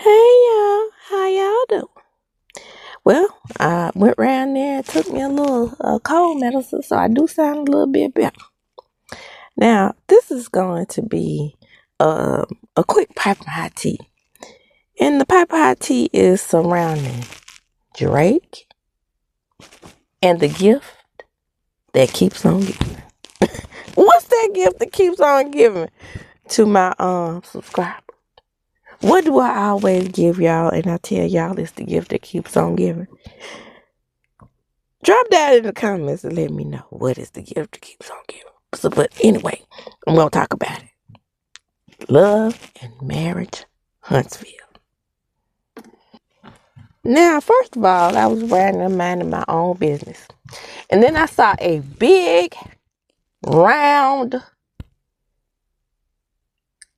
Hey y'all, how y'all doing? Well, I went round there and took me a little cold medicine, so I do sound a little bit better. Now, this is going to be a quick pipe hot tea. And the pipe hot tea is surrounding Drake and the gift that keeps on giving. What's that gift that keeps on giving to my subscribers? What do I always give y'all? And I tell y'all it's the gift that keeps on giving. Drop that in the comments and let me know what is the gift that keeps on giving. So, but anyway, I'm going to talk about it. Love and Marriage, Huntsville. Now, first of all, I was running minding my own business. And then I saw a big, round,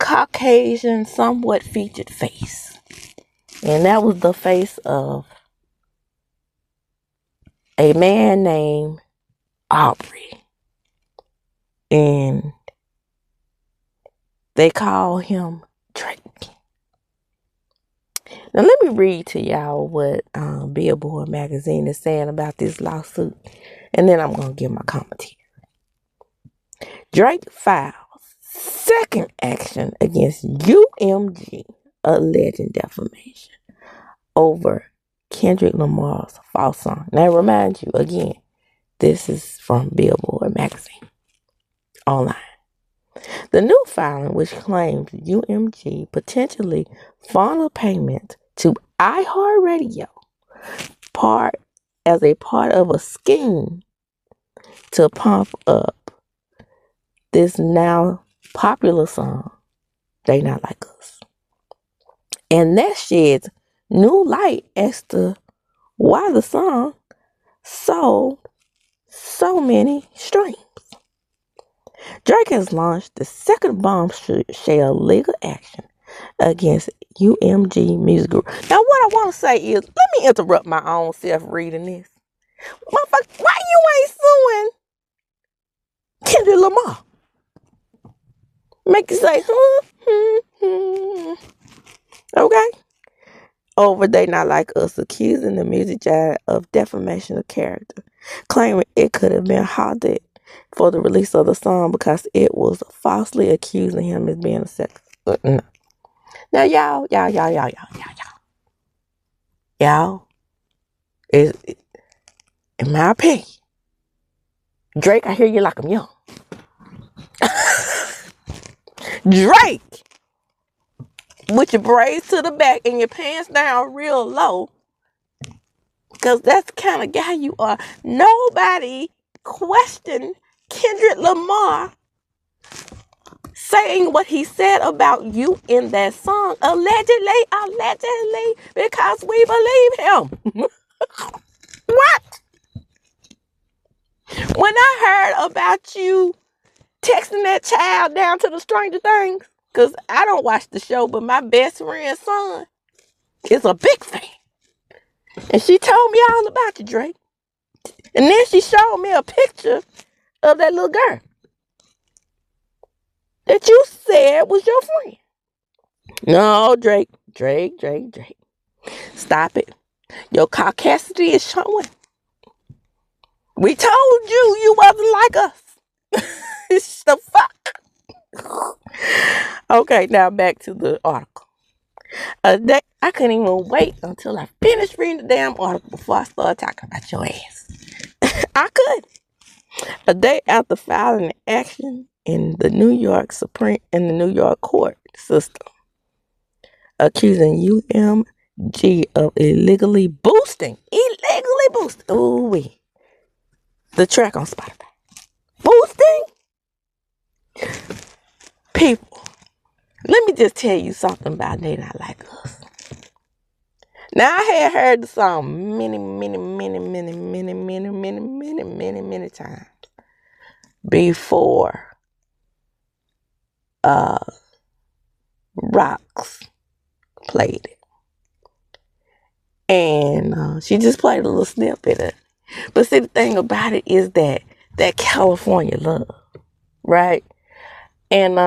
Caucasian, somewhat featured face. And that was the face of a man named Aubrey. And they call him Drake. Now let me read to y'all what Billboard magazine is saying about this lawsuit, and then I'm going to give my commentary. Drake files second action against UMG, alleging defamation over Kendrick Lamar's false song. Now remind you again, this is from Billboard magazine online. The new filing, which claims UMG potentially funneled payment to iHeartRadio as a part of a scheme to pump up this now popular song, They Not Like Us. And that sheds new light as to why the song sold so many streams. Drake has launched the second bombshell legal action against UMG Music Group. Now, what I want to say is, let me interrupt my own self reading this. Motherfucker, why you ain't suing Kendrick Lamar? Make you say, okay? Over They Not Like Us, accusing the music giant of defamation of character, claiming it could have been halted for the release of the song because it was falsely accusing him of being a sex. No. Now, y'all, is in my opinion, Drake, I hear you like I'm young. Drake, with your braids to the back and your pants down real low, because that's the kind of guy you are. Nobody questioned Kendrick Lamar saying what he said about you in that song, allegedly, because we believe him. What? When I heard about you texting that child down to the Stranger Things, because I don't watch the show, but my best friend's son is a big fan. And she told me all about you, Drake. And then she showed me a picture of that little girl that you said was your friend. No, Drake. Stop it. Your caucasity is showing. We told you wasn't like us. It's the fuck. Okay, now back to the article. I couldn't even wait until I finished reading the damn article before I started talking about your ass. I could. A day after filing action in the New York court system, accusing UMG of illegally boosting the track on Spotify. Boosting? People, let me just tell you something about They Not Like Us. Now, I had heard the song many times before Rox played it. And she just played a little snippet of it. But see, the thing about it is that California love, right? And,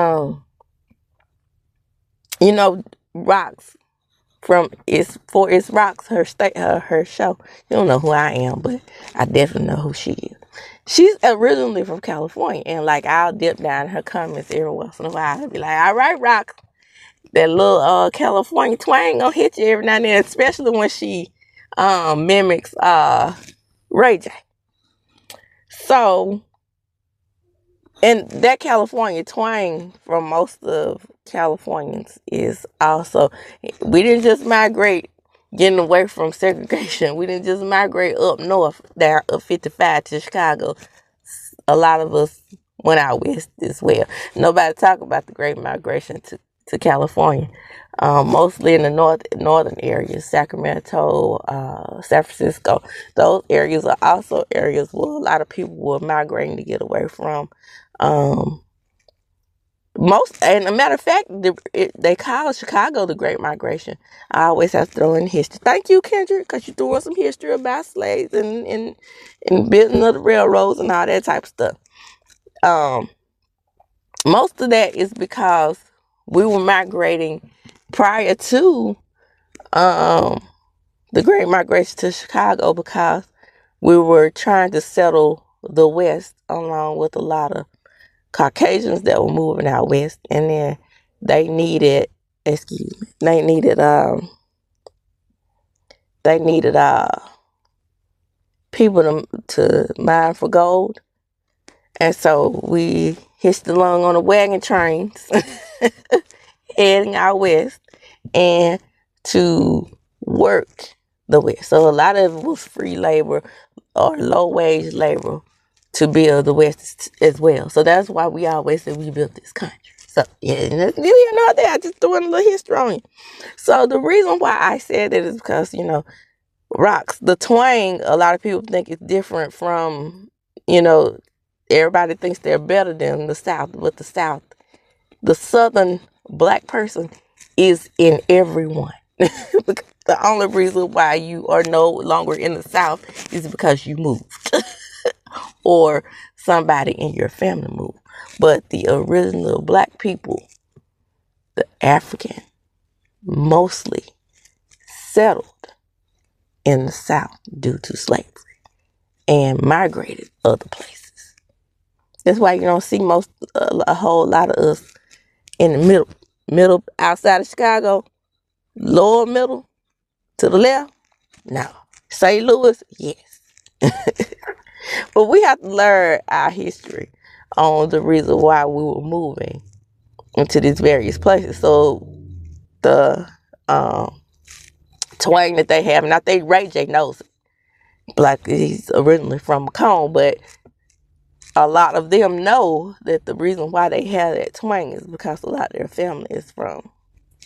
Rox for its rocks, her show. You don't know who I am, but I definitely know who she is. She's originally from California, and like I'll dip down her comments every once in a while. I'll be like, all right, rock. That little California twang gonna hit you every now and then, especially when she mimics Ray J. So, and that California twang from most of Californians is also, we didn't just migrate getting away from segregation. We didn't just migrate up north there up 55 to Chicago. A lot of us went out west as well. Nobody talk about the great migration to California. Mostly in the northern areas, Sacramento, San Francisco. Those areas are also areas where a lot of people were migrating to get away from. And a matter of fact, they call Chicago the Great Migration. I always have to throw in history. Thank you, Kendrick, because you're doing some history about slaves and building of the railroads and all that type of stuff. Most of that is because we were migrating prior to the Great Migration to Chicago, because we were trying to settle the West along with a lot of Caucasians that were moving out west, and then they needed people to mine for gold. And so we hitched along on the wagon trains heading out west and to work the West. So a lot of it was free labor or low wage labor to build the West as well. So that's why we always say we built this country. So yeah, you know that I just throwing a little history on you. So the reason why I said that is because, rocks, the twang, a lot of people think it's different from, everybody thinks they're better than the South, but the Southern Black person is in everyone. The only reason why you are no longer in the South is because you moved or somebody in your family moved. But the original Black people, the African, mostly settled in the South due to slavery and migrated other places. That's why you don't see a whole lot of us in the middle outside of Chicago, lower middle to the left. No. St. Louis, yes. But we have to learn our history on the reason why we were moving into these various places. So the twang that they have, and I think Ray J knows it. Like, he's originally from Macomb, but a lot of them know that the reason why they have that twang is because a lot of their family is from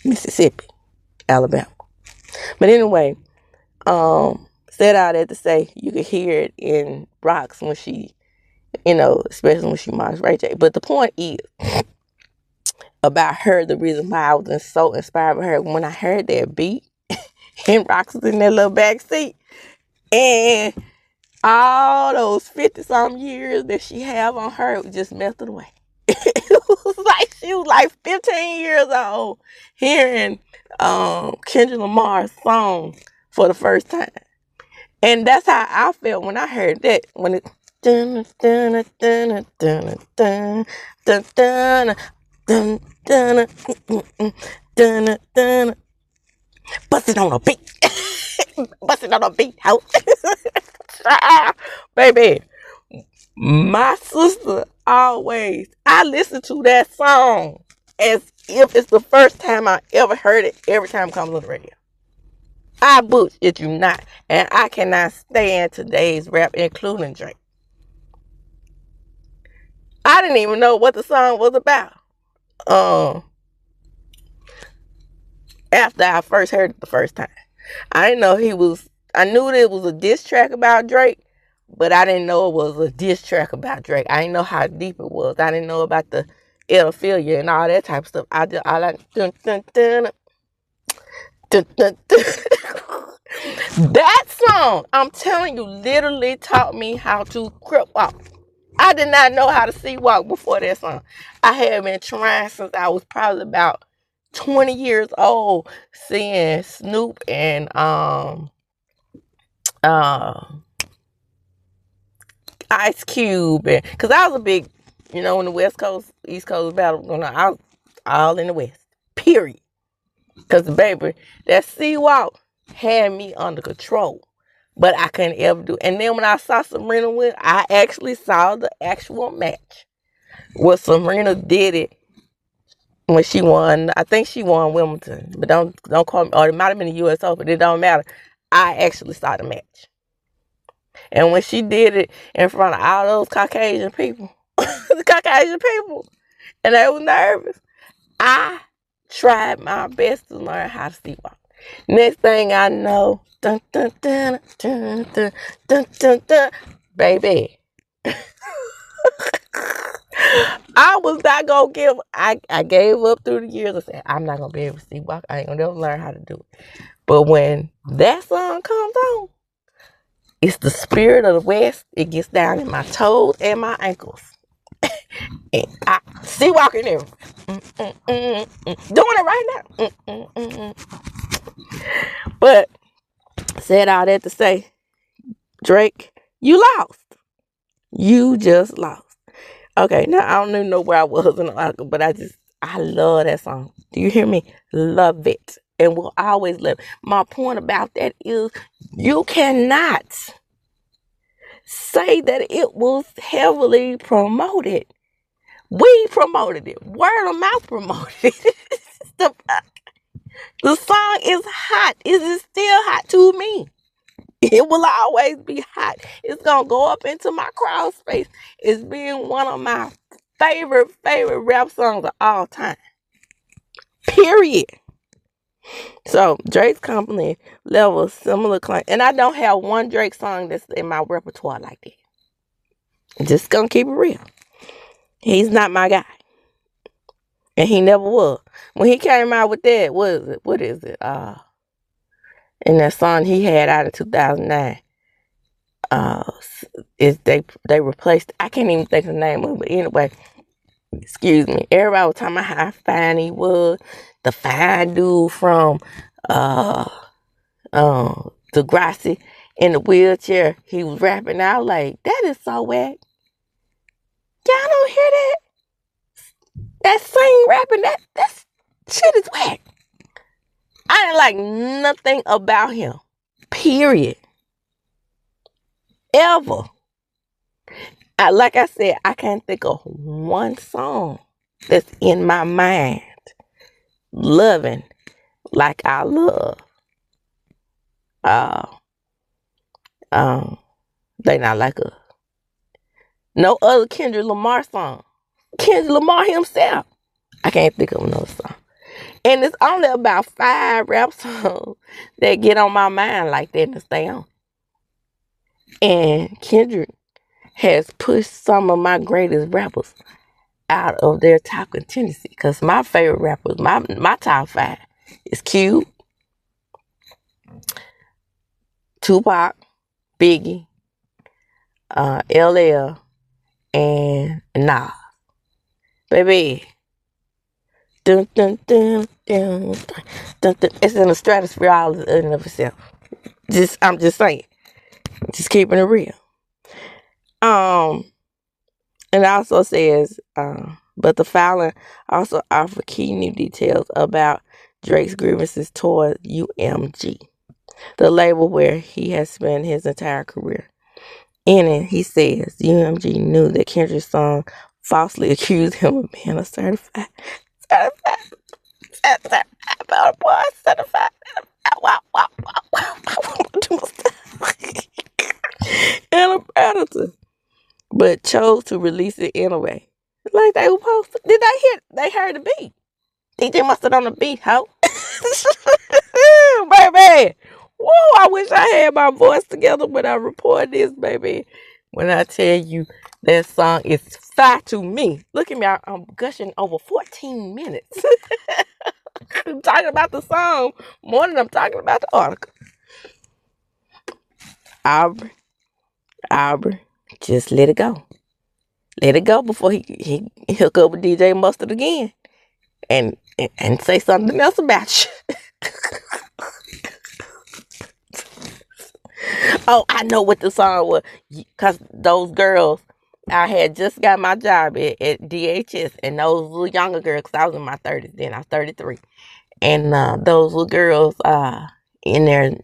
Mississippi, Alabama. But anyway, said all that to say you could hear it in Rocks when she, especially when she mocks Ray J. But the point is about her, the reason why I was so inspired by her, when I heard that beat and Rocks was in that little back seat, and all those 50-some years that she have on her just melted away. It was like she was like 15 years old hearing Kendrick Lamar's song for the first time. And that's how I felt when I heard that. When it dun dun dun dun dun dun dun dun dun dun dun, bust it on a beat. Bust it on a beat, ho. Baby, my sister always, I listen to that song as if it's the first time I ever heard it, every time it comes on the radio. I bullshit you not. And I cannot stand today's rap, including Drake. I didn't even know what the song was about. After I first heard it the first time. I didn't know I knew that it was a diss track about Drake, but I didn't know it was a diss track about Drake. I didn't know how deep it was. I didn't know about the pedophilia and all that type of stuff. I dun, dun, dun, dun, dun, dun. That song, I'm telling you, literally taught me how to crip walk. I did not know how to sea walk before that song. I had been trying since I was probably about 20 years old seeing Snoop and Ice Cube, and because I was a big, in the West Coast, East Coast battle going on, I was all in the West. Period. Because baby, that C-Walk had me under control. But I couldn't ever do it. And then when I saw Serena win, I actually saw the actual match where Serena did it when she won. I think she won Wimbledon. But don't call me. Or it might have been the US Open. It don't matter. I actually saw the match. And when she did it in front of all those Caucasian people, the Caucasian people, and they were nervous, I tried my best to learn how to C-Walk. Next thing I know, dun, dun, dun, dun, dun, dun, dun, dun, baby. I was not going to give, I gave up through the years. I said, I'm not going to be able to C-Walk. I ain't going to never learn how to do it. But when that song comes on, it's the spirit of the West. It gets down in my toes and my ankles. And I C-Walking everywhere. Doing it right now. But said all that to say, Drake, you lost. You just lost. Okay, now I don't even know where I was in the article, but I love that song. Do you hear me? Love it. And will always love it. My point about that is you cannot say that it was heavily promoted. We promoted it. Word of mouth promoted it. The song is hot. Is it still hot to me? It will always be hot. It's going to go up into my crawl space. It's being one of my favorite rap songs of all time. Period. So, Drake's company level similar claim. And I don't have one Drake song that's in my repertoire like that. I'm just going to keep it real. He's not my guy. And he never was. When he came out with that, what is it? In that song he had out in 2009. Is they replaced, I can't even think of the name of it, but anyway, excuse me, everybody was talking about how fine he was, the fine dude from Degrassi in the wheelchair. He was rapping out like, that is so whack. Y'all don't hear that? That sing rapping, that shit is whack. I didn't like nothing about him. Period. Ever. Like I said, I can't think of one song that's in my mind loving like I love. They not like us. No other Kendrick Lamar song. Kendrick Lamar himself. I can't think of another song. And it's only about 5 rap songs that get on my mind like that and stay on. And Kendrick has pushed some of my greatest rappers out of their top contingency. Because my favorite rappers, my top 5 is Cube, Tupac, Biggie, LL, and Nas. Baby. Dun, dun, dun, dun, dun, dun. It's in the stratosphere all in and of itself. I'm just saying. Just keeping it real. And it also says, but the filing also offered key new details about Drake's grievances toward UMG, the label where he has spent his entire career. In it, he says UMG knew that Kendrick's song falsely accused him of being a certified and a predator, but chose to release it anyway. Like they were supposed to. Did they hear? They heard the beat. DJ must have on the beat, ho. Baby. Woo, I wish I had my voice together when I record this, baby. When I tell you that song is fire to me. Look at me, I'm gushing over 14 minutes. I'm talking about the song more than I'm talking about the article. Aubrey, just let it go. Let it go before he hook up with DJ Mustard again. And and say something else about you. Oh, I know what the song was. Because those girls, I had just got my job at DHS, and those little younger girls, because I was in my 30s then, I was 33. And those little girls in their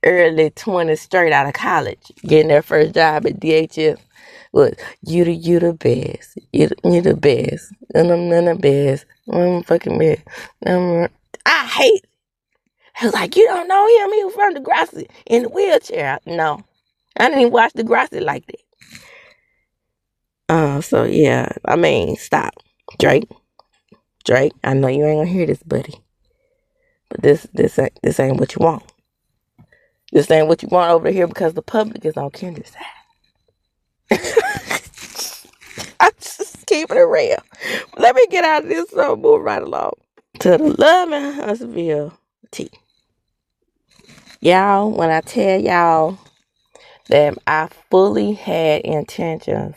early 20s, straight out of college, getting their first job at DHS, was you the best. You the best. And I'm none the best. I'm fucking best. I hate it. I was like, you don't know him? He was from Degrassi in the wheelchair. No. I didn't even watch Degrassi like that. So yeah, I mean, stop. Drake, I know you ain't gonna hear this, buddy. But this ain't what you want. This ain't what you want over here because the public is on Kendrick's side. I'm just keeping it real. Let me get out of this so move right along. To the Love and Huntsville tea. Y'all, when I tell y'all that I fully had intentions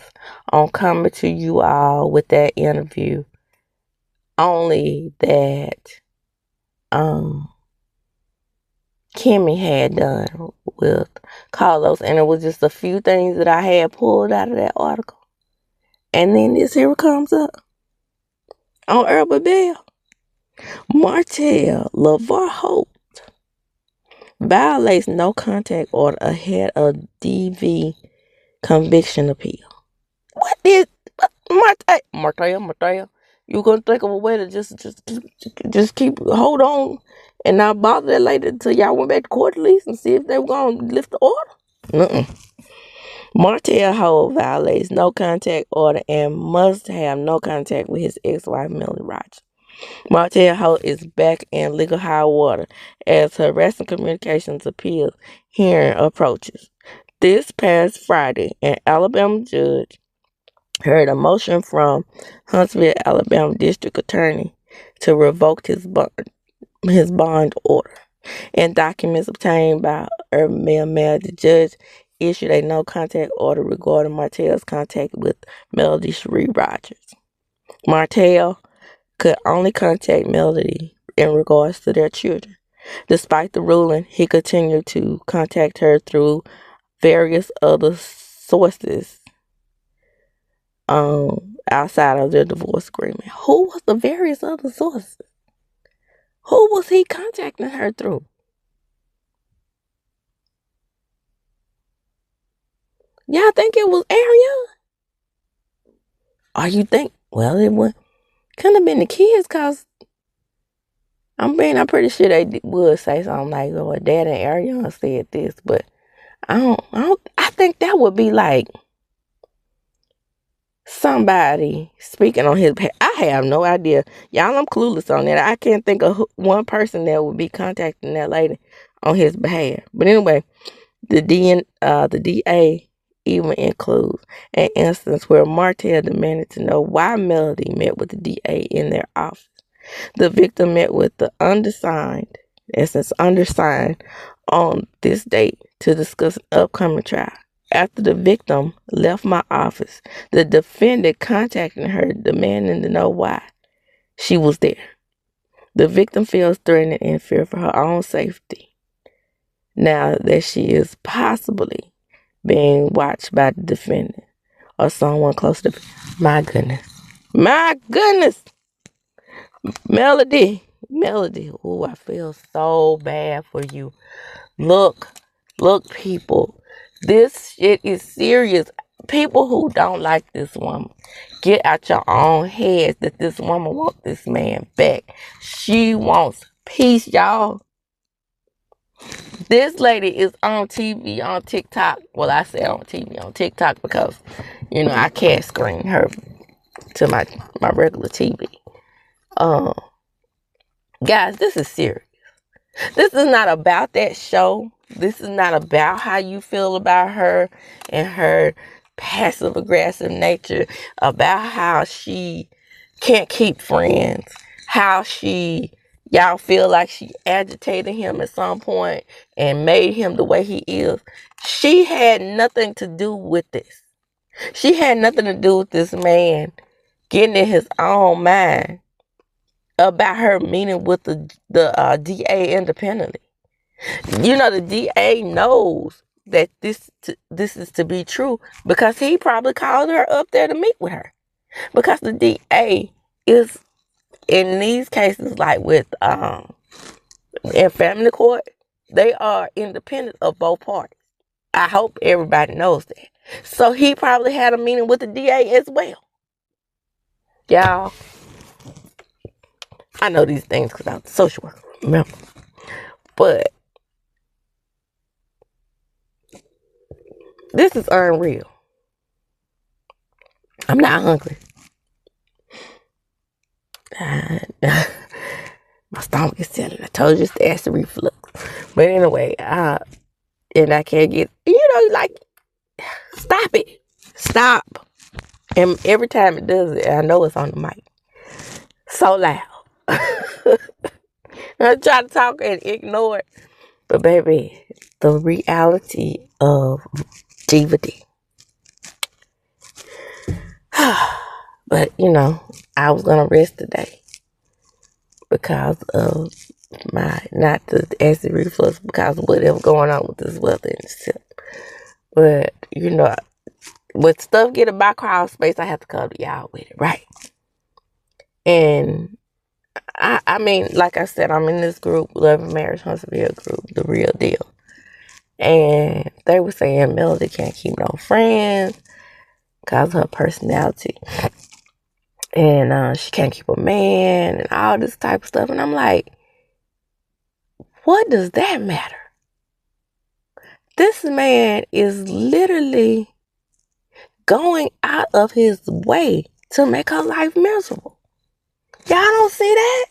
on coming to you all with that interview, only that KIMMIE had done with Carlos, and it was just a few things that I had pulled out of that article. And then this here comes up on Urban Bell. MARTELL, LeVar Holt violates no contact order ahead of DV conviction appeal. What is Martell? You gonna think of a way to just keep hold on and not bother that lady until y'all went back to court at least and see if they were gonna lift the order? Martell Holt violates no contact order and must have no contact with his ex-wife Melody Rogers. Martell Holt is back in legal high water as her harassing communications appeal hearing approaches. This past Friday, an Alabama judge heard a motion from Huntsville, Alabama District Attorney to revoke his bond order. In documents obtained by Urban Mail, the judge issued a no-contact order regarding Martell's contact with Melody Sheree Rogers. Martell could only contact Melody in regards to their children. Despite the ruling, he continued to contact her through various other sources outside of their divorce agreement. Who was the various other sources? Who was he contacting her through? Y'all think it was Ariana? Or you think, well, couldn't have been the kids, cause I'm pretty sure they would say something like, "Oh, Dad and Ariana said this," but I think that would be like somebody speaking on his behalf. I have no idea. Y'all, I'm clueless on that. I can't think of one person that would be contacting that lady on his behalf. But anyway, the DA even includes an instance where Martell demanded to know why Melody met with the DA in their office. The victim met with the undersigned on this date to discuss an upcoming trial. After the victim left my office, the defendant contacted her demanding to know why she was there. The victim feels threatened and fear for her own safety now that she is possibly being watched by the defendant or someone close to. My goodness. Melody. Oh, I feel so bad for you. Look, people. This shit is serious. People who don't like this woman, get out your own heads that this woman wants this man back. She wants peace, y'all. This lady is on TV, on TikTok. Well, I say on TV, on TikTok because, I can't screen her to my regular TV. Guys, this is serious. This is not about that show. This is not about how you feel about her and her passive aggressive nature, about how she can't keep friends, how y'all feel like she agitated him at some point and made him the way he is. She had nothing to do with this. She had nothing to do with this man getting in his own mind about her meeting with the DA independently. You know, the DA knows that this is to be true because he probably called her up there to meet with her. Because the DA is, in these cases, like with in family court, they are independent of both parties. I hope everybody knows that. So he probably had a meeting with the DA as well. Y'all, I know these things because I was a social worker, remember? But this is unreal. I'm not hungry. My stomach is telling. I told you it's the acid reflux. But anyway, and I can't get, like, stop it. Stop. And every time it does it, I know it's on the mic. So loud. I try to talk and ignore it. But baby, the reality of Diva D. But, I was going to rest today because of not the acid reflux, because of whatever going on with this weather and stuff. But, when stuff get in my crawl space, I have to come to y'all with it, right? And I mean, like I said, I'm in this group, Love and Marriage Huntsville group, The Real Deal. And they were saying Melody can't keep no friends because of her personality. And she can't keep a man and all this type of stuff. And I'm like, what does that matter? This man is literally going out of his way to make her life miserable. Y'all don't see that?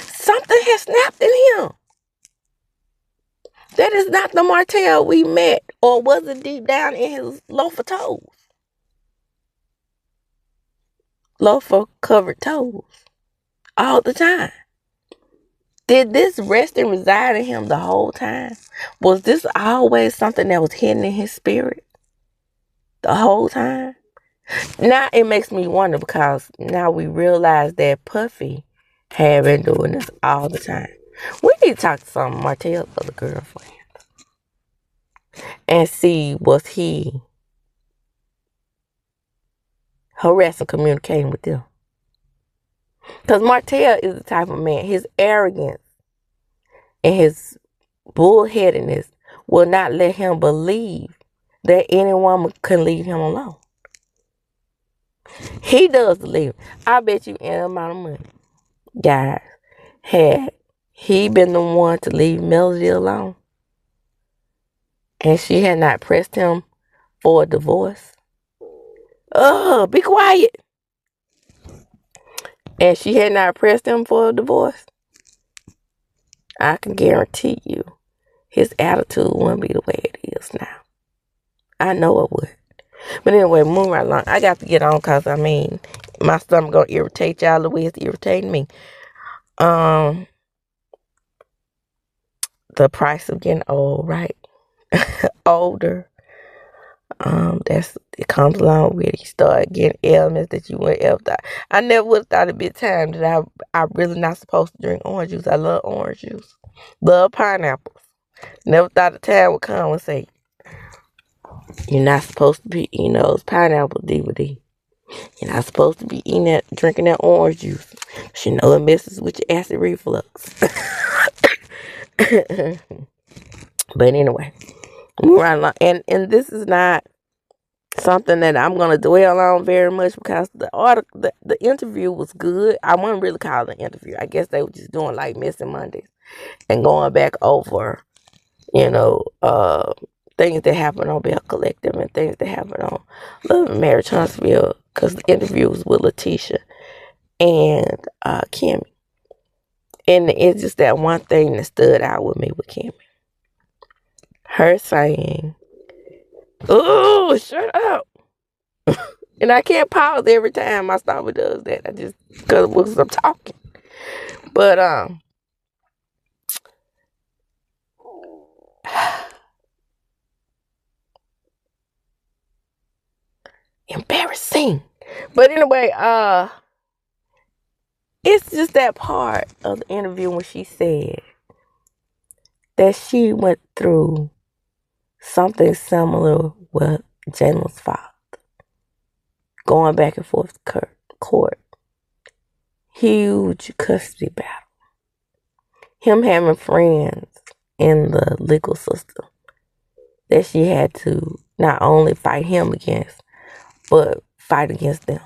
Something has snapped in him. That is not the Martell we met, or was it deep down in his loafer toes? Loafer covered toes. All the time. Did this rest and reside in him the whole time? Was this always something that was hidden in his spirit the whole time? Now it makes me wonder, because now we realize that Puffy had been doing this all the time. We need to talk to some of Martell's other girlfriends and see, was he harassing, communicating with them? Because Martell is the type of man, his arrogance and his bullheadedness will not let him believe that any woman can leave him alone. He does believe. I bet you any amount of money, guys, had he been the one to leave Melody alone and she had not pressed him for a divorce. Be quiet. And she had not pressed him for a divorce, I can guarantee you his attitude wouldn't be the way it is now. I know it would. But anyway, moving right along. I got to get on because, my stomach gonna irritate y'all the way it's irritating me. The price of getting old, right? Older. It comes along with it. You start getting ailments that you wouldn't ever thought. I never would have thought it'd be time that I really not supposed to drink orange juice. I love orange juice. Love pineapples. Never thought the time would come and say, you're not supposed to be eating those pineapple DVD. You're not supposed to be eating that, drinking that orange juice. You know it messes with your acid reflux. But anyway, move right along. And this is not something that I'm gonna dwell on very much, because the interview was good. I wouldn't really call it an interview. I guess they were just doing like Missing Mondays and going back over, things that happened on Bell Collective and things that happened on Love and Marriage Huntsville, because the interview was with Letitia and Kimmie. And it's just that one thing that stood out with me with Kimmie. Her saying, "Oh, shut up." And I can't pause every time my stomach does that. I just, because I'm talking. But, embarrassing. But anyway, It's just that part of the interview when she said that she went through something similar with Jalen's father. Going back and forth to court. Huge custody battle. Him having friends in the legal system that she had to not only fight him against, but fight against them.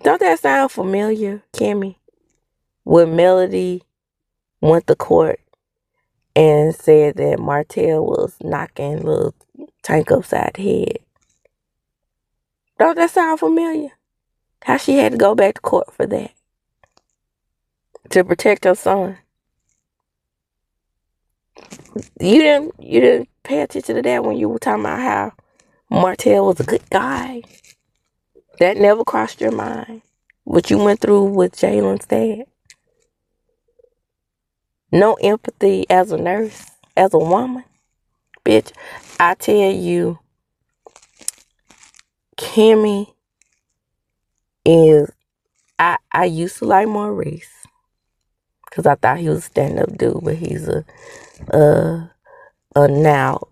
Don't that sound familiar, Kimmie? When Melody went to court and said that Martell was knocking little Tank upside the head. Don't that sound familiar? How she had to go back to court for that. To protect her son. You didn't pay attention to that when you were talking about how Martell was a good guy. That never crossed your mind. What you went through with Jalen's dad. No empathy as a nurse, as a woman. Bitch, I tell you, Kimmie is, I used to like Maurice. Because I thought he was a stand-up dude, but he's a now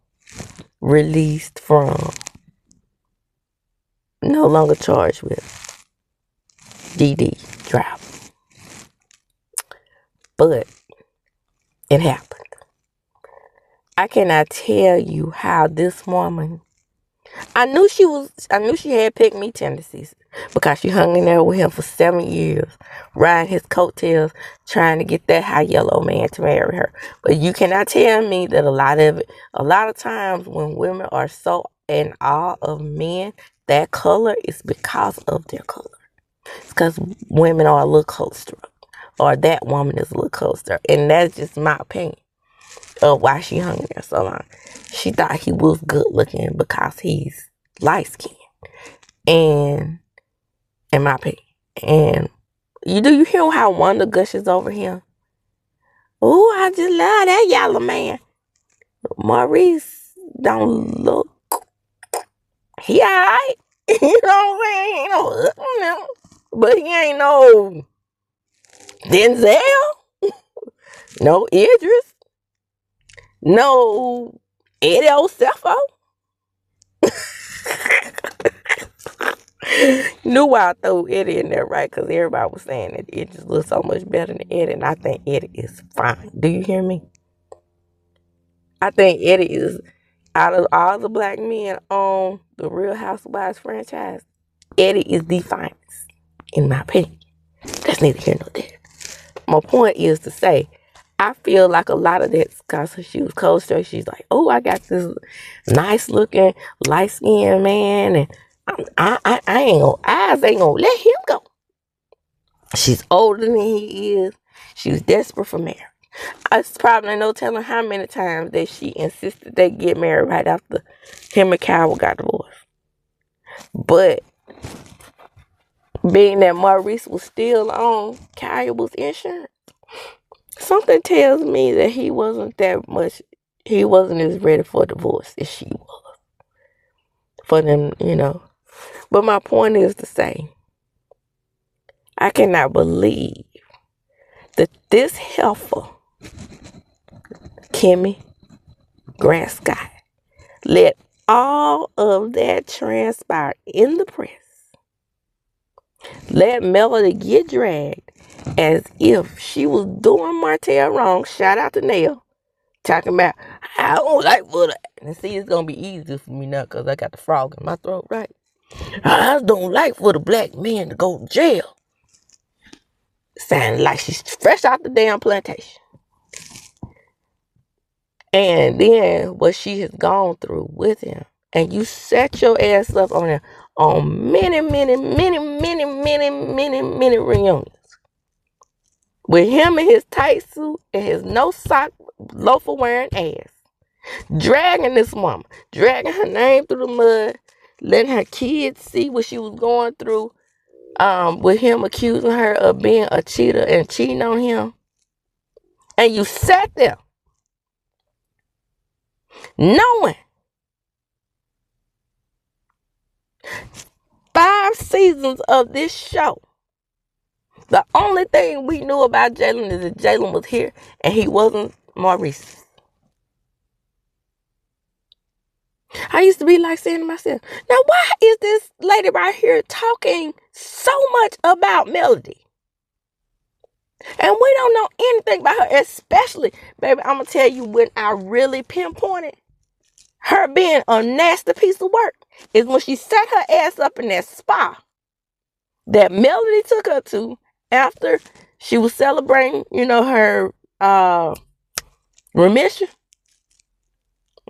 released from, no longer charged with DD trial. But it happened. I cannot tell you how this woman, I knew she had pick me tendencies because she hung in there with him for 7 years, riding his coattails, trying to get that high yellow man to marry her. But you cannot tell me that a lot of times when women are so in awe of men, that color is because of their color. It's because women are a little closer, or that woman is a little closer, and that's just my opinion of why she hung there so long. She thought he was good looking because he's light skinned. And in my opinion. And you hear how Wanda gushes over him? Oh, I just love that yellow man. Maurice don't look, he alright. You know what I'm saying? But he ain't no Denzel, no Idris, no Eddie Osefo. Knew why I threw Eddie in there, right? Because everybody was saying that it just looks so much better than Eddie, and I think Eddie is fine. Do you hear me? I think Eddie is, out of all the black men on the Real Housewives franchise, Eddie is the finest, in my opinion. That's neither here nor there. My point is to say, I feel like a lot of that's because she was cold straight. She's like, oh, I got this nice looking, light skinned man, and I ain't gonna, eyes ain't gonna let him go. She's older than he is. She was desperate for marriage. It's probably no telling how many times that she insisted they get married right after him and Kyle got divorced. But being that Maurice was still on Kyle's insurance, something tells me that he wasn't as ready for divorce as she was. For them, But my point is to say, I cannot believe that this heifer, Kimmie Grant Scott, let all of that transpire in the press. Let Melody get dragged as if she was doing Martell wrong. Shout out to Nell. Talking about, I don't like what and see, it's going to be easier for me now because I got the frog in my throat, right? I don't like for the black man to go to jail. Sounding like she's fresh out the damn plantation. And then what she has gone through with him. And you set your ass up on him on many reunions. With him in his tight suit and his no sock loafer wearing ass. Dragging this woman. Dragging her name through the mud. Letting her kids see what she was going through. With him accusing her of being a cheater and cheating on him. And you sat there knowing 5 seasons of this show The only thing we knew about Jalen is that Jalen was here and he wasn't Maurice. I used to be like saying to myself, now why is this lady right here talking so much about Melody? And we don't know anything about her, especially, baby, I'm going to tell you when I really pinpointed her being a nasty piece of work is when she set her ass up in that spa that Melody took her to after she was celebrating, her remission.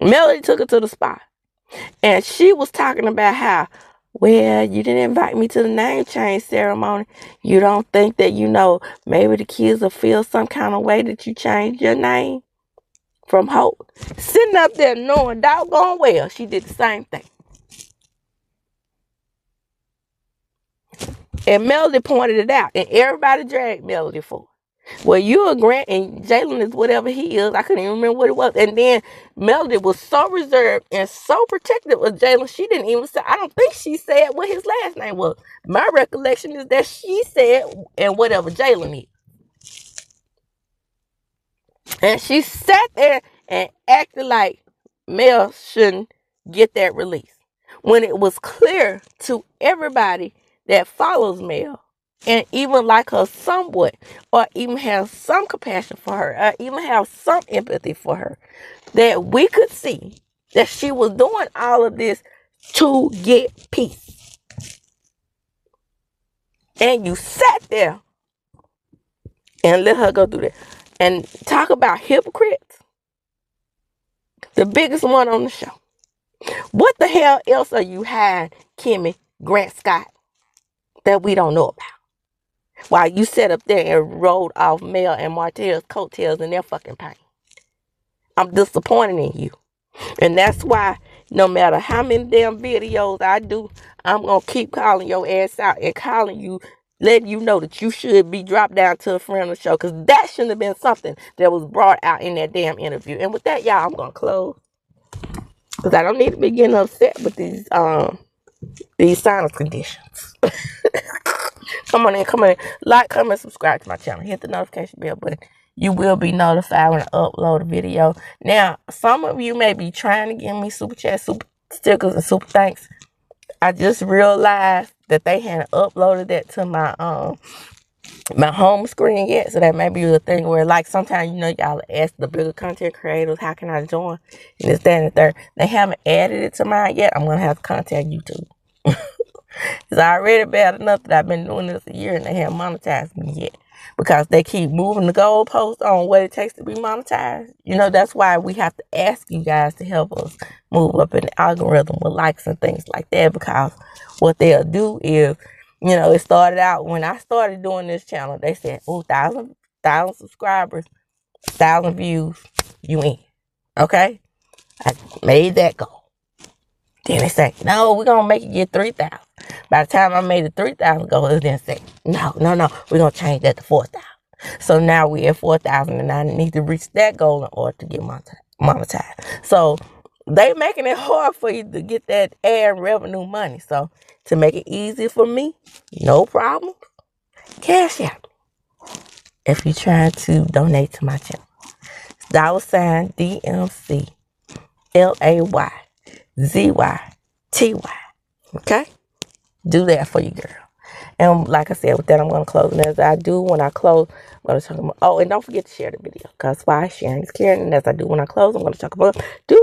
Melody took her to the spa. And she was talking about how, well, you didn't invite me to the name change ceremony. You don't think that, maybe the kids will feel some kind of way that you changed your name from HOLT. Sitting up there knowing doggone well she did the same thing. And Melody pointed it out. And everybody dragged Melody for it. Well, you a Grant and Jalen is whatever he is. I couldn't even remember what it was. And then Melody was so reserved and so protective of Jalen, she didn't even say, I don't think she said what his last name was. My recollection is that she said, and whatever Jalen is. And she sat there and acted like Mel shouldn't get that release. When it was clear to everybody that follows Mel, and even like her somewhat, or even have some compassion for her, or even have some empathy for her, that we could see that she was doing all of this to get peace. And you sat there and let her go through that. And talk about hypocrites. The biggest one on the show. What the hell else are you hiding, KIMMIE, Grant Scott, that we don't know about? While you sat up there and rolled off Mel and Martell's coattails in their fucking pain. I'm disappointed in you. And that's why no matter how many damn videos I do, I'm going to keep calling your ass out and calling you, letting you know that you should be dropped down to a friend of the show. Because that shouldn't have been something that was brought out in that damn interview. And with that, y'all, I'm going to close. Because I don't need to be getting upset with these sinus conditions. Come on in. Like, comment, subscribe to my channel. Hit the notification bell button. You will be notified when I upload a video. Now, some of you may be trying to give me super chat, super stickers, and super thanks. I just realized that they hadn't uploaded that to my home screen yet. So that may be the thing where, like, sometimes, y'all ask the bigger content creators, how can I join? And this, that, and the third. They haven't added it to mine yet. I'm going to have to contact YouTube. It's already bad enough that I've been doing this a year and they haven't monetized me yet. Because they keep moving the goalposts on what it takes to be monetized. That's why we have to ask you guys to help us move up in the algorithm with likes and things like that. Because what they'll do is, it started out when I started doing this channel. They said, 1,000 subscribers, 1,000 views, you in. Okay? I made that goal. Then they say, no, we're going to make it get 3,000. By the time I made the 3,000 goal, it then say, no, we're going to change that to 4,000. So now we're at 4,000 and I need to reach that goal in order to get monetized. So they making it hard for you to get that ad revenue money. So to make it easy for me, no problem, cash out. If you're trying to donate to my channel, $DMC LAYZYTY. Okay? Do that for you, girl. And like I said, with that, I'm going to close. And as I do when I close, I'm going to talk about, and don't forget to share the video. Because why sharing is caring. And as I do when I close, I'm going to talk about, do